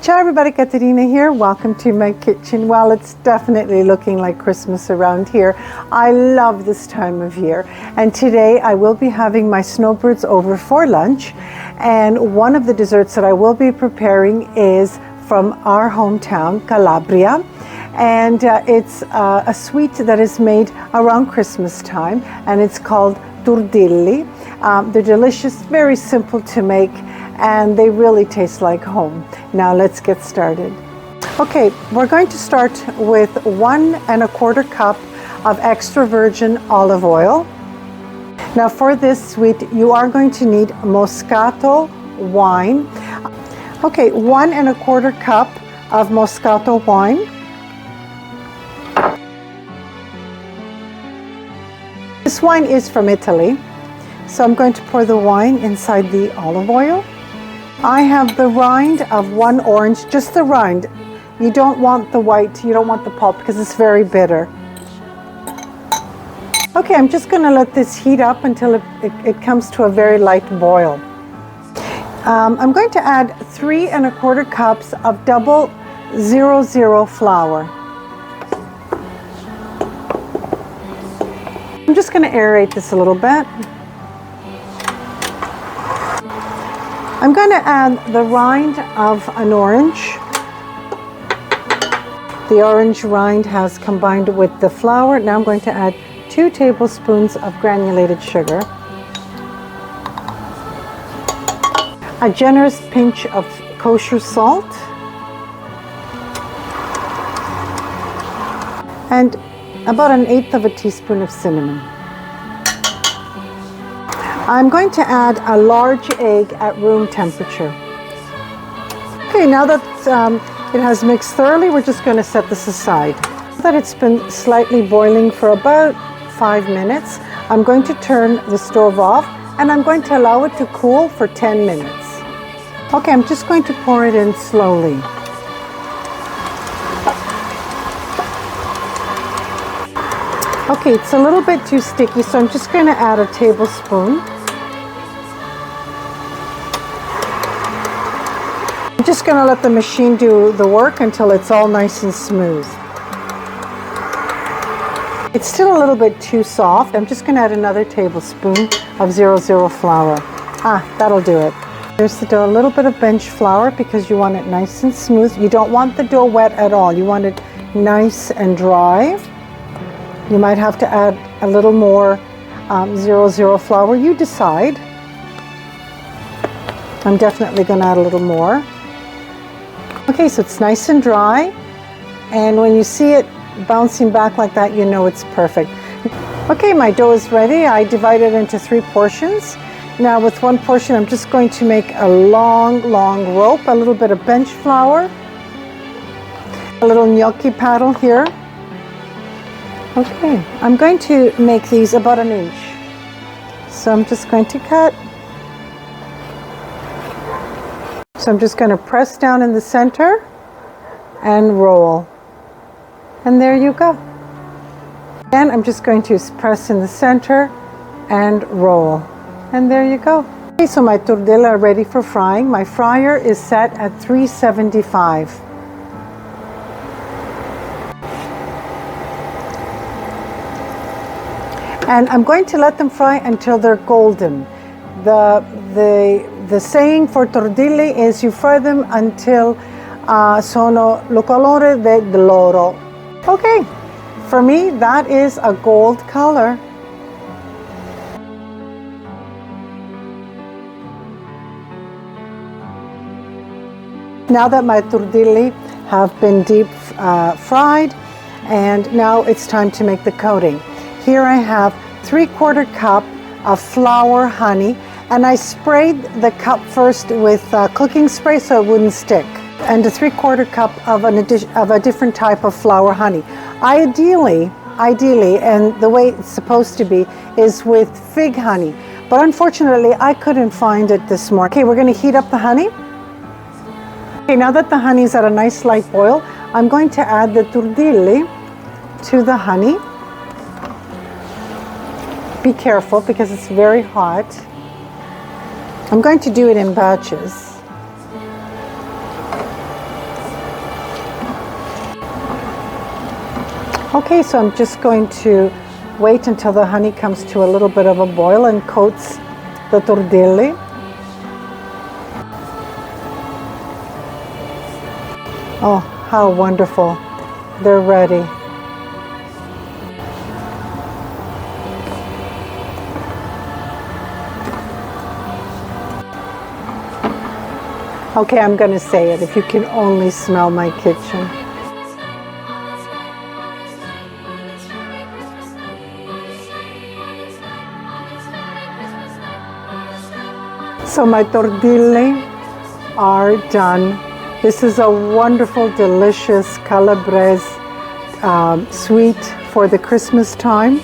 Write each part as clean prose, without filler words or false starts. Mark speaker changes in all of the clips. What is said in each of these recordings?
Speaker 1: Ciao everybody, Caterina here. Welcome to my kitchen. Well, it's definitely looking like Christmas around here. I love this time of year. And today I will be having my snowbirds over for lunch. And one of the desserts that I will be preparing is from our hometown, Calabria. And it's a sweet that is made around Christmas time, and it's called Turdilli. They're delicious, very simple to make, and they really taste like home. Now let's get started. Okay, we're going to start with 1 1/4 cup of extra virgin olive oil. Now for this sweet, you are going to need Moscato wine. Okay, 1 1/4 cup of Moscato wine. This wine is from Italy, so I'm going to pour the wine inside the olive oil. I have the rind of 1 orange, just the rind. You don't want the white, you don't want the pulp because it's very bitter. Okay, I'm just going to let this heat up until it comes to a very light boil. I'm going to add 3 1/4 cups of double 00 flour. I'm just going to aerate this a little bit. I'm going to add the rind of an orange. The orange rind has combined with the flour. Now I'm going to add 2 tablespoons of granulated sugar, a generous pinch of kosher salt, and about 1/8 teaspoon of cinnamon. I'm going to add a large egg at room temperature. Okay, now that it has mixed thoroughly, we're just going to set this aside. Now that it's been slightly boiling for about 5 minutes, I'm going to turn the stove off and I'm going to allow it to cool for 10 minutes. Okay, I'm just going to pour it in slowly. Okay, it's a little bit too sticky, so I'm just going to add a tablespoon. I'm just going to let the machine do the work until it's all nice and smooth. It's still a little bit too soft. I'm just going to add another tablespoon of 00 flour. That'll do it. Here's the dough, a little bit of bench flour because you want it nice and smooth. You don't want the dough wet at all. You want it nice and dry. You might have to add a little more 00 flour. You decide. I'm definitely going to add a little more. Okay, so it's nice and dry. And when you see it bouncing back like that, you know it's perfect. Okay, my dough is ready. I divided it into 3 portions. Now with 1 portion, I'm just going to make a long rope, a little bit of bench flour, a little gnocchi paddle here. Okay, I'm going to make these about 1 inch. So I'm just going to cut. So I'm just going to press down in the center and roll. And there you go. And I'm just going to press in the center and roll. And there you go. Okay, so my tortilla are ready for frying. My fryer is set at 375. And I'm going to let them fry until they're golden. The saying for tortilli is you fry them until sono lo colore dell'oro. Okay, for me that is a gold color. Now that my tortilli have been deep fried, and now it's time to make the coating. Here I have 3/4 cup of flour honey, and I sprayed the cup first with cooking spray so it wouldn't stick, and a 3/4 cup of a different type of flour honey. Ideally, and the way it's supposed to be, is with fig honey, but unfortunately I couldn't find it this morning. Okay, we're going to heat up the honey. Okay, now that the honey is at a nice light boil, I'm going to add the turdilli to the honey. Be careful because it's very hot. I'm going to do it in batches. Okay, so I'm just going to wait until the honey comes to a little bit of a boil and coats the turdilli. Oh, how wonderful. They're ready. Okay, I'm going to say it. If you can only smell my kitchen. So my turdilli are done. This is a wonderful, delicious Calabrese sweet for the Christmas time.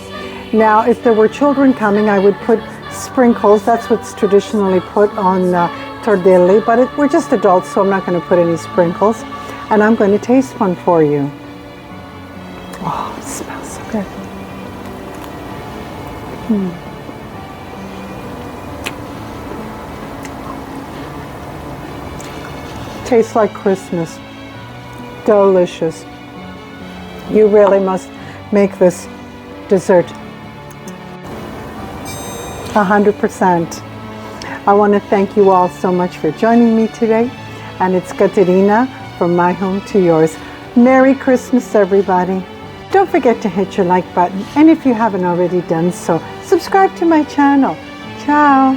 Speaker 1: Now, if there were children coming, I would put sprinkles. That's what's traditionally put on turdilli, but we're just adults, so I'm not going to put any sprinkles. And I'm going to taste one for you. Oh, it smells so good. Tastes like Christmas. Delicious. You really must make this dessert 100%. I want to thank you all so much for joining me today. And it's Katerina from my home to yours. Merry Christmas, everybody. Don't forget to hit your like button. And if you haven't already done so, subscribe to my channel. Ciao.